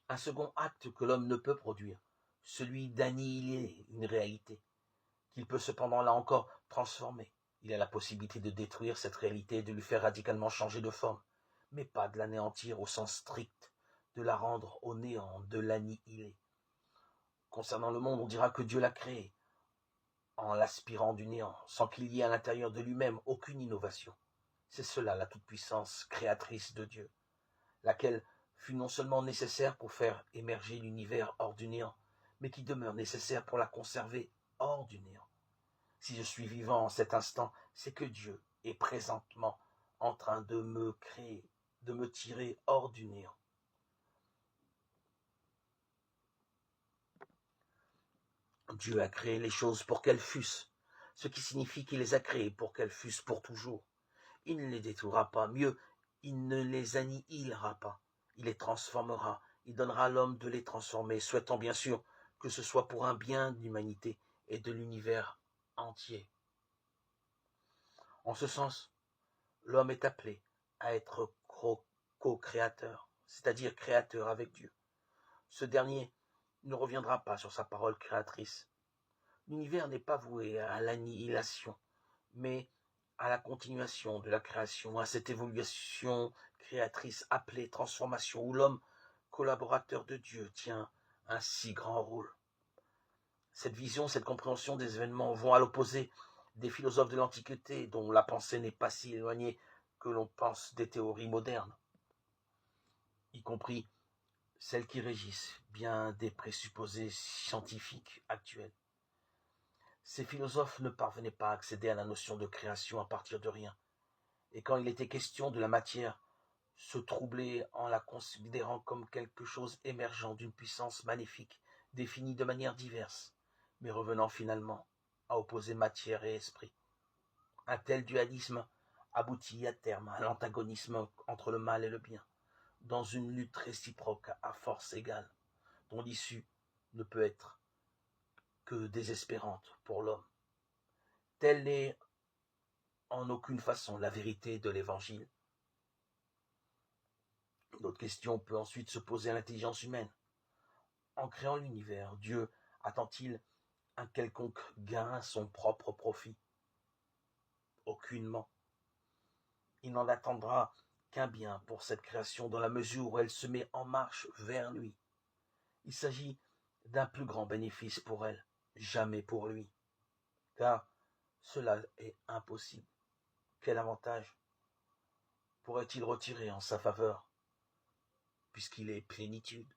un second acte que l'homme ne peut produire, celui d'annihiler une réalité, qu'il peut cependant là encore transformer. Il a la possibilité de détruire cette réalité et de lui faire radicalement changer de forme, mais pas de l'anéantir au sens strict, de la rendre au néant, de l'annihiler. Concernant le monde, on dira que Dieu l'a créé, en l'aspirant du néant, sans qu'il y ait à l'intérieur de lui-même aucune innovation. C'est cela la toute-puissance créatrice de Dieu, laquelle fut non seulement nécessaire pour faire émerger l'univers hors du néant, mais qui demeure nécessaire pour la conserver hors du néant. Si je suis vivant en cet instant, c'est que Dieu est présentement en train de me créer, de me tirer hors du néant. Dieu a créé les choses pour qu'elles fussent, ce qui signifie qu'il les a créées pour qu'elles fussent pour toujours. Il ne les détruira pas, mieux, il ne les annihilera pas. Il les transformera, il donnera à l'homme de les transformer, souhaitant bien sûr que ce soit pour un bien de l'humanité et de l'univers entier. En ce sens, l'homme est appelé à être co-créateur, c'est-à-dire créateur avec Dieu. Ce dernier ne reviendra pas sur sa parole créatrice. L'univers n'est pas voué à l'annihilation, mais à la continuation de la création, à cette évolution créatrice appelée transformation, où l'homme, collaborateur de Dieu, tient un si grand rôle. Cette vision, cette compréhension des événements vont à l'opposé des philosophes de l'Antiquité, dont la pensée n'est pas si éloignée que l'on pense des théories modernes, y compris celles qui régissent bien des présupposés scientifiques actuels. Ces philosophes ne parvenaient pas à accéder à la notion de création à partir de rien, et quand il était question de la matière, se troublaient en la considérant comme quelque chose émergeant d'une puissance maléfique, définie de manière diverse, mais revenant finalement à opposer matière et esprit. Un tel dualisme aboutit à terme à l'antagonisme entre le mal et le bien, dans une lutte réciproque à force égale, dont l'issue ne peut être que désespérante pour l'homme. Telle n'est en aucune façon la vérité de l'Évangile. L'autre question peut ensuite se poser à l'intelligence humaine. En créant l'univers, Dieu attend-il un quelconque gain à son propre profit? Aucunement. Il n'en attendra qu'un bien pour cette création dans la mesure où elle se met en marche vers lui. Il s'agit d'un plus grand bénéfice pour elle, jamais pour lui, car cela est impossible. Quel avantage pourrait-il retirer en sa faveur, puisqu'il est plénitude?